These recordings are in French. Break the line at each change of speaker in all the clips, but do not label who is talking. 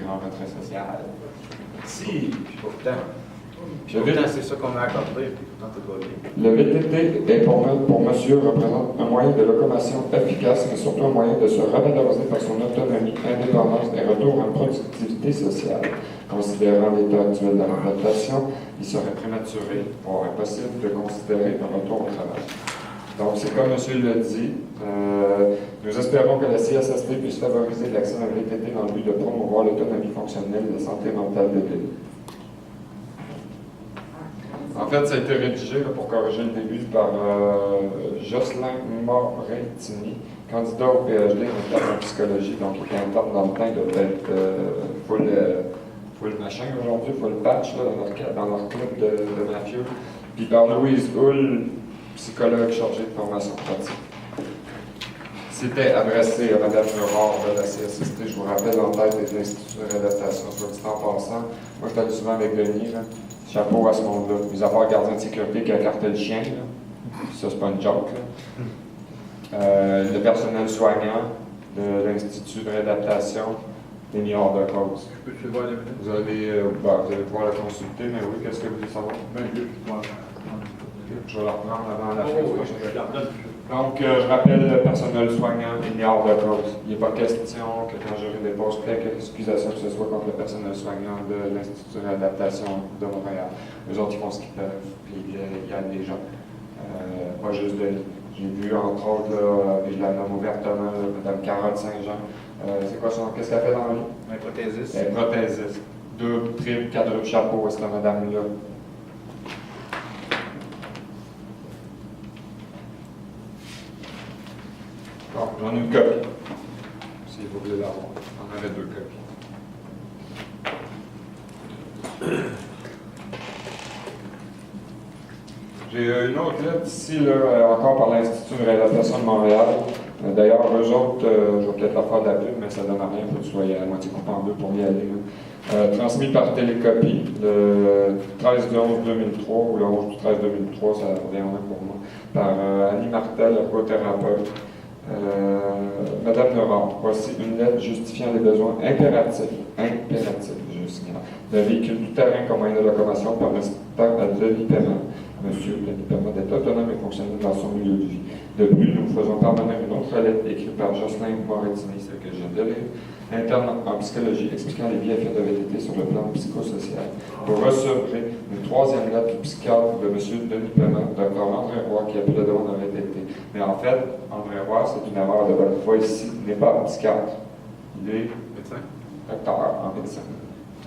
en retrait social. Si,
Pourtant, c'est ça qu'on a accordé, puis pourtant tout va bien.
Le VTT est pour monsieur représente un moyen de locomotion efficace, mais surtout un moyen de se revaloriser par son autonomie, indépendance et retour en productivité sociale. Considérant l'état actuel de la rotation, il serait prématuré, voire impossible, de considérer un retour au travail. Donc, c'est comme monsieur l'a dit, nous espérons que la CSST puisse favoriser l'accès à un VTT dans le but de promouvoir l'autonomie fonctionnelle et la santé mentale de l'élève. En fait, ça a été rédigé là, pour corriger le début par Jocelyn Morettini, candidat au PhD interne en psychologie, donc il était interne dans le temps, il doit être full machin aujourd'hui, full patch là, dans leur club de mafieux, puis par Louise Hull, psychologue chargée de formation pratique. C'était adressé à Mme Leroy de la CSST, je vous rappelle, en tête des instituts de réadaptation, soit dit en passant. Moi, je t'allais souvent avec Denis, là. Chapeau à ce monde-là. Mis à part gardien de sécurité qui a carté le chien, là. Ça, c'est pas une joke, là. Le personnel soignant de l'Institut de réadaptation des mis hors de cause.
Je peux voir les minutes?
Vous allez pouvoir le consulter, mais oui, qu'est-ce que vous voulez savoir? Je vais la reprendre avant la fin. Donc, je rappelle le personnel soignant est mis hors de cause. Il n'est pas question que quand je dépose quelque accusation que ce soit contre le personnel soignant de l'Institut de réadaptation de Montréal. Eux autres, ils font ce qu'ils peuvent, puis il y a des gens. Pas juste Denis. J'ai vu, entre autres, là, je la nomme ouvertement, Mme Carotte Saint-Jean. C'est quoi son... Qu'est-ce qu'elle fait dans la vie?
Un prothésiste.
Elle est prothésiste. 2, triple, 4 chapeaux, cette madame-là. Bon, j'en ai une copie. Si vous voulez l'avoir. J'en avais 2 copies. J'ai une autre lettre ici, là, encore par l'Institut de réadaptation de Montréal. D'ailleurs, eux autres, je vais peut-être leur faire de la pub, mais ça ne donne rien, il faut que tu sois à moitié coupé en deux pour y aller. Transmis par télécopie le 13/11/2003, ou le 11/13/2003, ça revient en même pour moi, par Annie Martel, ergothérapeute. Madame Leroy, voici une lettre justifiant les besoins impératifs, je signale, d'un véhicule tout-terrain comme moyen de locomotion permettant à Denis Perrin, Monsieur Denis Perrin, d'être autonome et fonctionnel dans son milieu de vie. De plus, nous faisons parvenir une autre lettre écrite par Jocelyn Morettini, celle que je viens de lire, interne en psychologie, expliquant les bienfaits de VTT sur le plan psychosocial. Pour recevoir une 3e lettre du psychiatre de M. Denis Perrin, Dr. André Roy, qui a pu le demande en VTT. Mais en fait, André Roy, c'est une erreur de bonne foi ici. Il n'est pas un psychiatre. Il est
Médecin.
Docteur en médecine.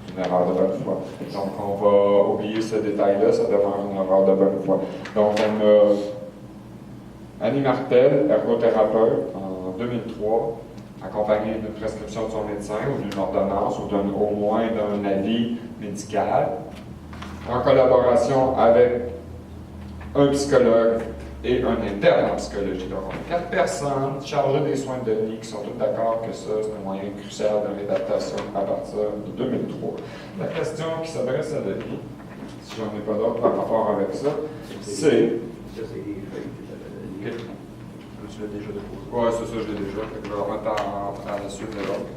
C'est une erreur de bonne foi. Donc, on va oublier ce détail-là, ça demeure une erreur de bonne foi. Donc, on a Annie Martel, ergothérapeute, en 2003, accompagnée d'une prescription de son médecin ou d'une ordonnance ou au moins d'un avis médical, en collaboration avec un psychologue et un interne en psychologie. Donc, on a 4 personnes chargées des soins de Denis qui sont toutes d'accord que ça, c'est un moyen crucial de réadaptation à partir de 2003. La question qui s'adresse à Denis, si j'en ai pas d'autres par rapport avec ça, c'est...
Ça, c'est les feuilles que j'avais données.
Okay.
Tu l'as déjà déposé.
Oui, c'est ça, je l'ai déjà. Fait que je vais remettre à la suite de l'autre.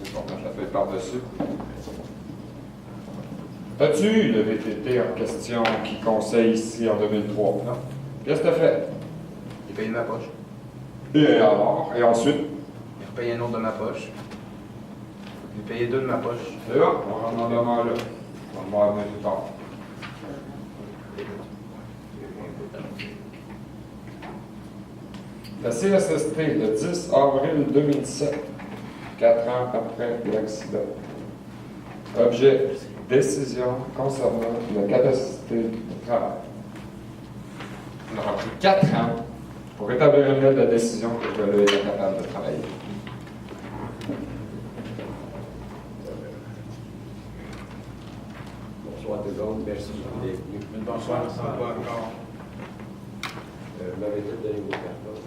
Je vais remettre la feuille par-dessus. As-tu eu le VTT en question qui conseille ici en 2003?
Non.
Qu'est-ce que tu as fait?
Il payé de ma poche.
Et alors? Et ensuite?
Il a payé un autre de ma poche. Il a payé 2 de ma poche.
C'est bon, on rentre dans le moment là. On va le voir plus tard. La CSST, le 10 avril 2007, 4 ans après l'accident. Objet, décision concernant la capacité de travail. On aura pris 4 ans pour établir une lettre de décision que je vais être capable de travailler.
Bonsoir tout le monde, merci d'être venu.
Bonsoir, ça va encore.
Vous m'avez tout donné vos cartons.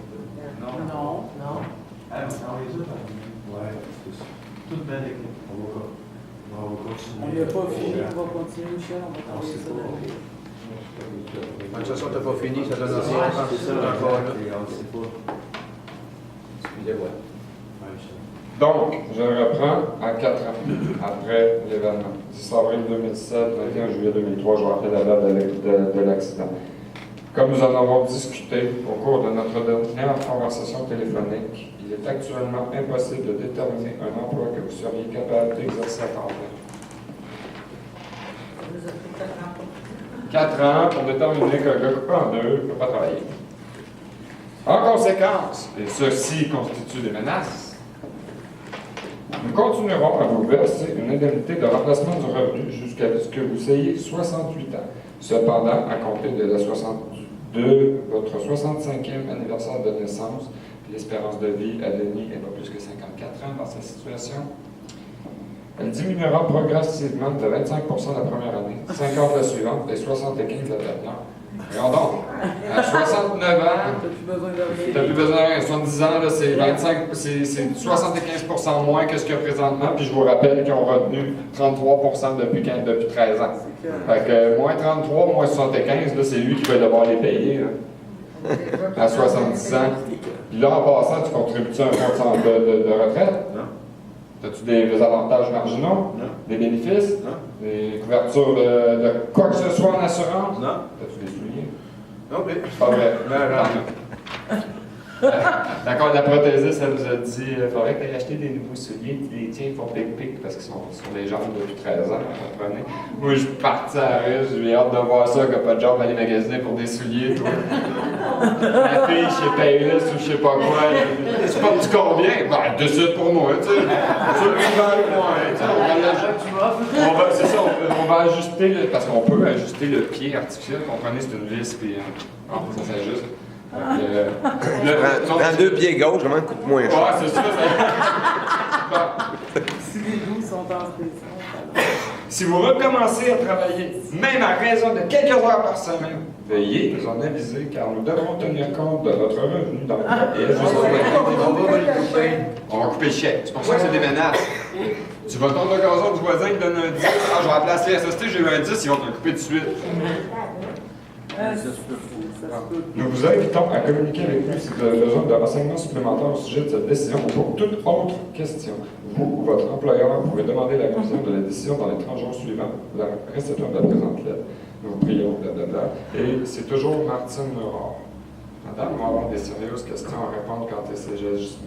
Non.
Ah, on les a,
Ouais, c'est ça.
toute belle équipe.
On va continuer.
On n'a pas fini, on va continuer, Michel, on va
On
travailler
sait
ça.
pas.
De toute façon, t'as pas fini, ça donne rien.
C'est ça,
Encore là.
on ne sait pas. Les voix.
Donc, je reprends à 4 ans après l'événement. 10 avril 2007, 21 juillet 2003, je vous rappelle la date de l'accident. Comme nous en avons discuté au cours de notre dernière conversation téléphonique, il est actuellement impossible de déterminer un emploi que vous seriez capable d'exercer à temps plein. 4 ans pour déterminer qu'un gars coupé en deux ne peut pas travailler. En conséquence, et ceci constitue des menaces, nous continuerons à vous verser une indemnité de remplacement du revenu jusqu'à ce que vous ayez 68 ans. Cependant, à compter de votre 65e anniversaire de naissance, l'espérance de vie à Denis est pas plus que 54 ans dans cette situation. Elle diminuera progressivement de 25 la première année, 50 la suivante et 75 la dernière. Regardons, à 69 ans, tu n'as plus besoin de rien. 70 ans, là, c'est 75 moins que ce qu'il y a présentement. Puis je vous rappelle qu'ils ont retenu 33 depuis 13 ans. Fait que moins 33, moins 75, là, c'est lui qui va devoir les payer là, à 70 ans. Puis là, en passant, tu contribues-tu à un fonds de retraite?
Non.
As-tu des avantages marginaux?
Non.
Des bénéfices?
Non.
Des couvertures de quoi que ce soit en assurance?
Non.
As-tu des souliers?
Non plus.
C'est pas vrai. D'accord, la prothésiste, elle nous a dit il faudrait que tu aies acheté des nouveaux souliers, tu les tiens pour Big Pic parce qu'ils sont sur les jambes depuis 13 ans, vous comprenez? Moi, je suis parti à risque, j'ai hâte de voir ça, qu'il n'y a pas de job à aller magasiner pour des souliers, toi. La fille chez Payless ou je sais pas quoi, c'est pas du combien? Ben, décide pour moi, tu sais. Celui dans le coin, tu sais. C'est ça, on va ajuster, parce qu'on peut ajuster le pied artificiel, comprenez, c'est une vis, puis ça s'ajuste.
Prends 2 pieds gauche, vraiment, coûte moins cher.
Ouais, c'est ça.
Si les loups sont en pression,
Si vous recommencez à travailler, même à raison de quelques heures par semaine, veuillez nous en aviser, car nous devrons tenir compte de votre revenu dans le cas et on va couper le chèque. C'est pour ça que c'est des menaces. Tu vas tourner le gazon du voisin qui donne un 10. Ah, je vais appeler la CSST, j'ai eu un 10, ils vont te le couper tout de suite. Nous vous invitons à communiquer avec nous si vous avez besoin de renseignements supplémentaires au sujet de cette décision ou pour toute autre question. Vous ou votre employeur pouvez demander la révision de la décision dans les 30 jours suivants la réception de la présente lettre. Nous vous prions, blablabla. Et c'est toujours Martine Leroy. Madame, on va avoir des sérieuses questions à répondre quand elle s'est juste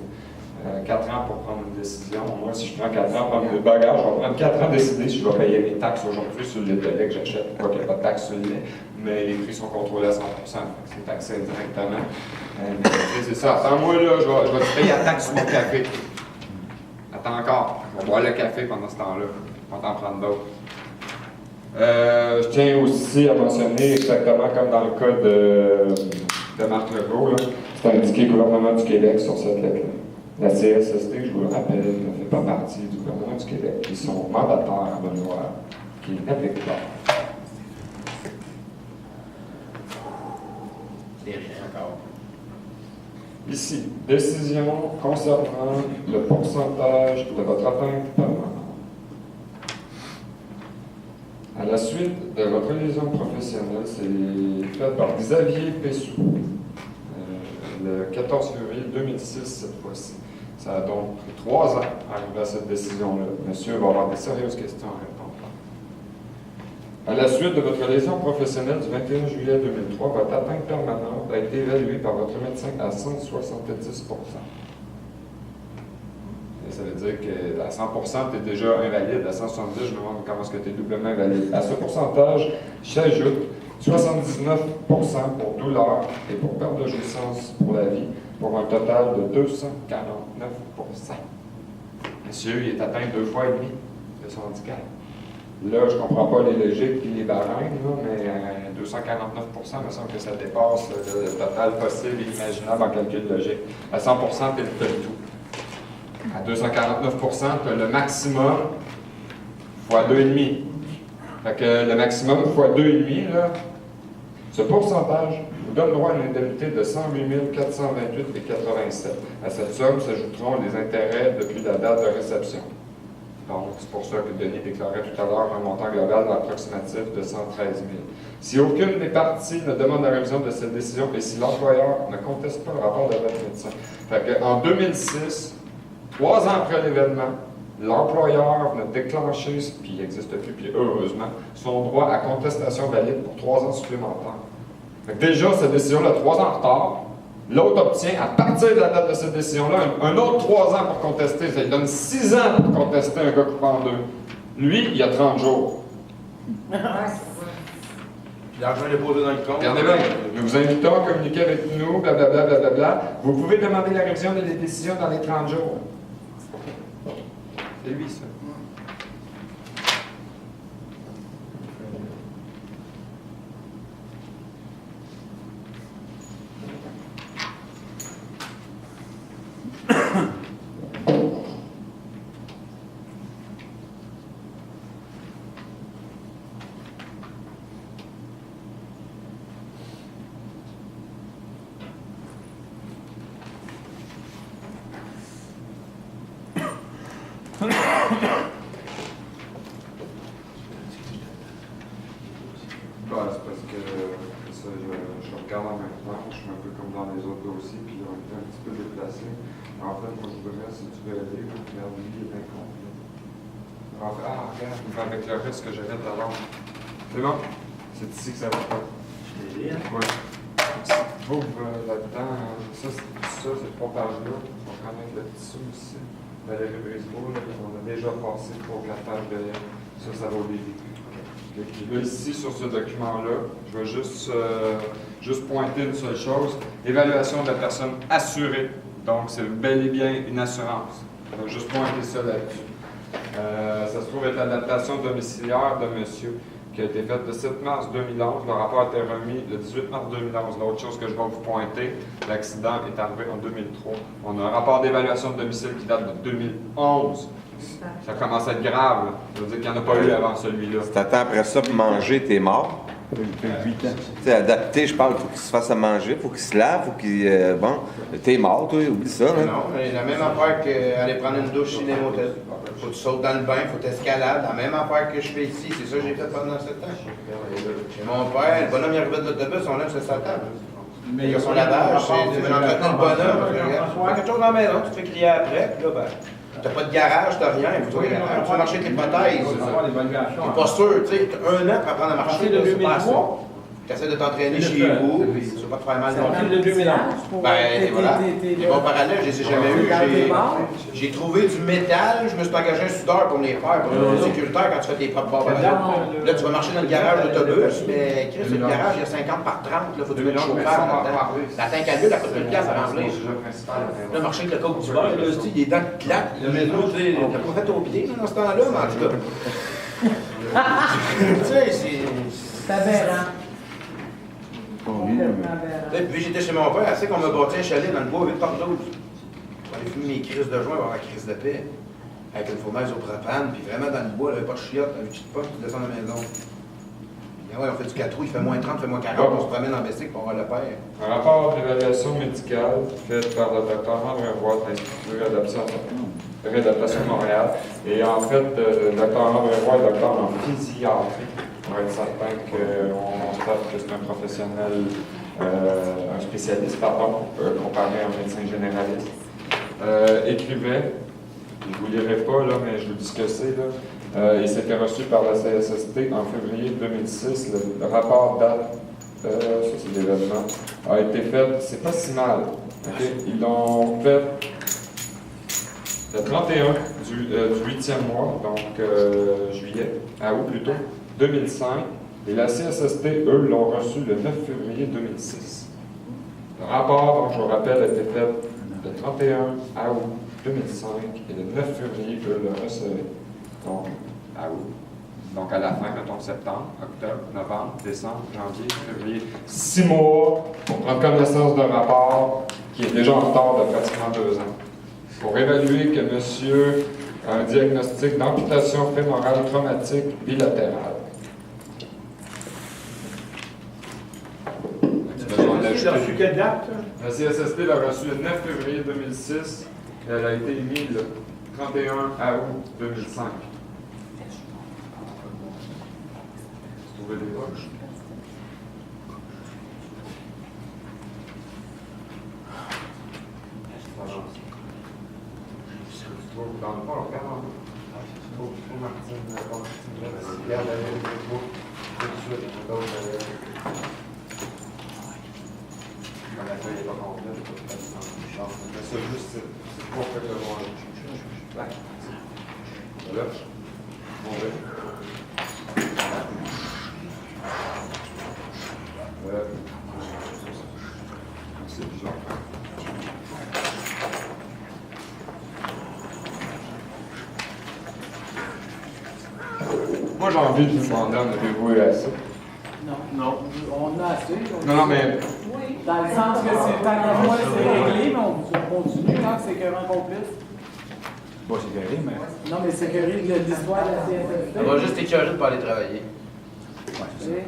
4 ans pour prendre une décision. Moi, si je prends 4 ans pour prendre des bagages, je vais prendre 4 ans à décider si je vais payer mes taxes aujourd'hui sur le lait de lait que j'achète. Pas qu'il n'y a pas de taxes sur le lait, mais les prix sont contrôlés à 100%. C'est taxé directement. C'est ça. Attends-moi, là, je vais te payer la taxe sur mon café. Attends encore. On va boire le café pendant ce temps-là. On va t'en prendre d'autres. Je tiens aussi à mentionner, exactement comme dans le cas de Marc Legault, c'est indiqué gouvernement du Québec sur cette lettre-là. La CSST, je vous le rappelle, ne fait pas partie du gouvernement du Québec. Ils sont mandataires de loi qui n'appliquent pas. Ici, décision concernant le pourcentage de votre atteinte permanente. À la suite de votre liaison professionnelle, c'est fait par Xavier Pessou, le 14 février 2006 cette fois-ci. Ça a donc pris 3 ans à arriver à cette décision-là. Monsieur va avoir des sérieuses questions à répondre. À la suite de votre lésion professionnelle du 21 juillet 2003, votre atteinte permanente a été évaluée par votre médecin à 170 %. Et ça veut dire qu'à 100 tu es déjà invalide. À 170, je me demande comment est-ce que tu es doublement invalide. À ce pourcentage, j'ajoute 79 pour douleur et pour perte de jouissance pour la vie, pour un total de 249 %. Monsieur, il est atteint 2 fois et demi de son handicap. Là, je ne comprends pas les logiques et les barèmes, mais 249 il me semble que ça dépasse le total possible et imaginable en calcul logique. À 100 tu es le tout. À 249 tu as le maximum fois 2,5. Fait que le maximum fois 2,5, là, ce pourcentage vous donne droit à une indemnité de 108 428,87. À cette somme s'ajouteront les intérêts depuis la date de réception. Donc, c'est pour ça que Denis déclarait tout à l'heure un montant global approximatif de 113 000. Si aucune des parties ne demande la révision de cette décision et si l'employeur ne conteste pas le rapport de votre médecin. Fait en 2006, 3 ans après l'événement, l'employeur venait déclencher, puis il n'existe plus, puis heureusement, son droit à contestation valide pour 3 ans supplémentaires. Fait que déjà, cette décision-là, 3 ans en retard, l'autre obtient, à partir de la date de cette décision-là, un autre 3 ans pour contester. Ça lui donne 6 ans pour contester un gars coupé en deux. Lui, il y a 30 jours.
L'argent est posé dans le compte.
Regardez bien, nous vous invitons à communiquer avec nous, blablabla, blablabla. Vous pouvez demander la révision des décisions dans les 30 jours. C'est lui, ça. C'est parce que ça, je regarde en même temps, je suis un peu comme dans les autres dossiers, puis on est un petit peu déplacé. En fait, moi, je voudrais, si tu veux aider, regarde, lui, il est incomplet. En fait, regarde, avec le reste que j'avais tout à l'heure. C'est bon? C'est ici que ça va pas. Oui. Si tu trouves là-dedans, ça, c'est 3 pages-là. On va connaître le tissu aussi. Valérie Brisebourg, on a déjà passé pour la page de ça va au début. Puis là, ici, sur ce document-là, je vais juste pointer une seule chose. Évaluation de la personne assurée. Donc, c'est bel et bien une assurance. Je vais juste pointer ça là-dessus. Ça se trouve être l'adaptation domiciliaire de monsieur qui a été faite le 7 mars 2011. Le rapport a été remis le 18 mars 2011. L'autre chose que je vais vous pointer, l'accident est arrivé en 2003. On a un rapport d'évaluation de domicile qui date de 2011. Ça commence à être grave. Là. Ça veut dire qu'il n'y en a pas eu avant celui-là.
Si t'attends après ça pour manger, t'es mort.
Ça fait 8 ans.
Tu sais, adapté, je parle, il faut qu'il se fasse à manger, il faut qu'il se lave, il faut qu'il. Bon, t'es mort, toi, oublie ça. Là.
Non, mais la même affaire qu'aller prendre une douche chez les motels. Faut que tu sautes dans le bain, faut que tu escalades. La même affaire que je fais ici, c'est ça que j'ai fait pendant 7 ans. Chez mon père, le bonhomme il arrivait de l'autobus, on lève sur sa table. Il a son lavage, c'est entretenir le bonhomme. Tu fais quelque chose dans la maison, tu te fais crier après, puis là, ben. T'as pas de garage, t'as rien, faut tu vas marcher avec les prothèses. T'es pas sûr, tu sais, 1 an pour apprendre à marcher, c'est pas assez. Tu essaies de t'entraîner chez vous, puis tu vas pas te faire mal non plus.
de 2011.
Ben, voilà. Les bons parallèles, je les ai jamais eus. J'ai trouvé du métal, je me suis engagé un soudeur pour me les faire, pour être sécuritaire quand tu fais tes propres bons parallèles. Là, tu vas marcher dans le garage d'autobus, mais Chris, le garage, il y a 50 par 30, là, faut que tu mettes le chauffeur là-dedans. La tank à l'huile, elle coûte 1000$ à remplir. Là, marcher avec le coke du verre, là, tu sais, les dents qui claquent. Le métro, tu sais, t'as pas fait au pied dans ce temps-là, mais en tout cas. Tu sais, c'est.
C'est aberrant. Complètement aberrant.
Puis j'étais chez mon père, assez qu'on m'a bâti un chalet dans le bois 8 par 12. Pour aller fumer mes crises de joint, avoir la crise de paix. Avec une fournaise au propane, puis vraiment dans le bois, il n'y avait pas de chiotte, un petit poche, tu descends à la maison. Puis ouais, on fait du 4 roues, il fait moins 30, il fait moins 40, on se promène en Bessic pour voir le père.
Un rapport d'évaluation médicale fait par le docteur André Roy de l'Institut de réadaptation de Montréal. Et en fait, le docteur André Roy est docteur en physiatrie. On va être certain qu'on constate que c'est un professionnel, un spécialiste, pardon, comparé à un médecin généraliste. Écrivait, je ne vous lirai pas, là, mais je vous dis ce que c'est. Il s'était reçu par la CSST en février 2006. Le rapport date, ça c'est l'événement, a été fait, c'est pas si mal. Okay? Ils l'ont fait le 31 du 8e mois, donc juillet, à août plutôt, 2005. Et la CSST, eux, l'ont reçu le 9 février 2006. Le rapport, donc, je vous rappelle, a été fait le 31 août 2005 et le 9 février, eux, le recevaient. Donc, à août. Donc, à la fin, mettons septembre, octobre, novembre, décembre, janvier, février. 6 mois pour prendre connaissance d'un rapport qui est déjà en retard de pratiquement 2 ans. Pour évaluer que monsieur a un diagnostic d'amputation fémorale traumatique bilatérale.
Tu as reçu quelle date?
La CSST l'a reçu le 9 février 2006 et elle a été émise le 31 août 2005. Vous trouvez des poches? Dans le fond, regarde en bas. Martine, regarde la ligne de tout de suite, l'autre. La feuille n'est pas complète, mais ça juste, c'est pour faire le monde. Là, on va. C'est bizarre. Moi, j'ai envie de vous demander, en avez-vous à ça?
Non, on a assez.
Non, mais
Dans le sens que c'est tant qu'à moi, c'est réglé, mais on continue, hein, c'est écœurant qu'on puisse.
Bon, c'est carré, mais.
Non, mais c'est écœuré de l'histoire de la CFFT.
Ça va juste écœurer de pas aller travailler.
C'est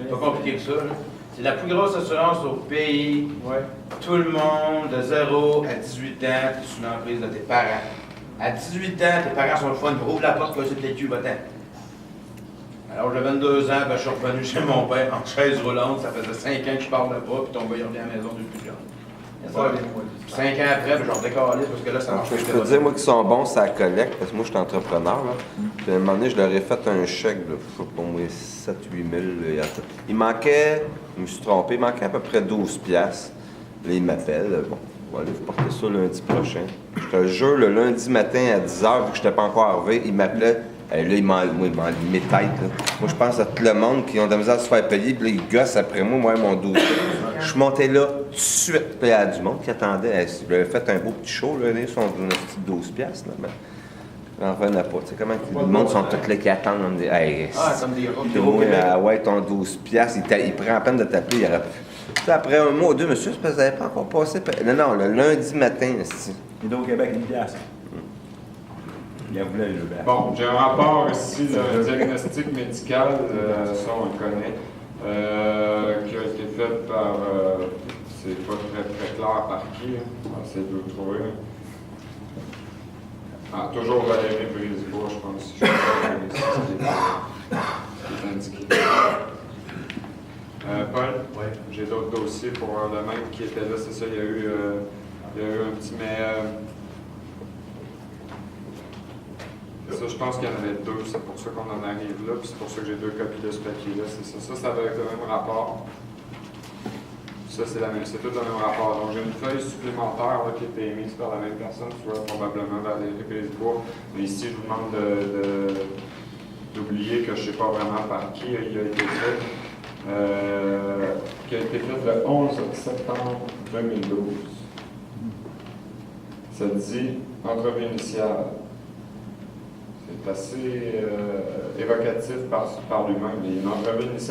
Pas compliqué que ça, là. C'est la plus grosse assurance au pays.
Ouais.
Tout le monde, de 0 à 18 ans, tu es sous l'emprise de tes parents. À 18 ans, tes parents sont le fun, ouvre la porte, vas-y, peut-être tu va-t'en. Alors, j'ai 22 ans, ben, je suis revenu chez mon père en chaise roulante. Ça faisait 5 ans que je parlais pas, puis ton gars, il revient à la maison depuis plus jeune. 5 ans après, ben, je redécalais parce que là, ça marche pas.
Je peux dire, moi, qu'ils sont bons, ça collecte, parce que moi, je suis entrepreneur. Là. Puis, à un moment donné, je leur ai fait un chèque de, je sais pas, moi, 7-8 000. Il manquait, je me suis trompé, il manquait à peu près 12 piastres. Là, ils m'appellent. Bon, voilà, vous portez ça lundi prochain. Je te jure, le lundi matin à 10h, vu que je n'étais pas encore arrivé, ils m'appelaient. Et là, ils m'enlèvent mes têtes. Là. Moi, je pense à tout le monde qui ont de la misère à se faire payer, puis là, ils gossent après moi, moi, mon dossier. Je suis monté là tout de suite, puis il y a du monde qui attendait. J'avais fait un beau petit show, là, ils sont d'une petite 12 piastres, là, mais j'en revenais pas. Tu sais comment le monde sont tous là qui attendent, on me dit, hey,
comme des
gros ouais, ton 12 piastres, il prend la peine de t'appeler, il aurait pu. Après un mois ou deux, monsieur, c'est parce que vous n'avez pas encore passé. Non, le lundi matin, c'est.
Il est au Québec, une pièce. Il a voulu le bain.
bon, j'ai un rapport ici, le diagnostic médical, ça on le connaît, qui a été fait par, c'est pas très clair par qui, on va essayer de le trouver. Ah, toujours Valérie Brisebois, je pense, si je peux c'est indiqué. Paul, j'ai d'autres dossiers pour le même qui était là, c'est ça, il y a eu un petit, mais ça, je pense qu'il y en avait deux, c'est pour ça qu'on en arrive là, puis c'est pour ça que j'ai deux copies de ce papier-là, c'est ça. Ça va avec le même rapport. Ça, c'est tout le même rapport. Donc, j'ai une feuille supplémentaire là, qui a été émise par la même personne, tu vois, probablement Valérie Brisebois. Mais ici, je vous demande d'oublier que je ne sais pas vraiment par qui il a été fait. Qui a été fait le 11 septembre 2012. Ça dit entrevue initiale. C'est assez évocatif par lui-même. Il y a une entrevue initiale.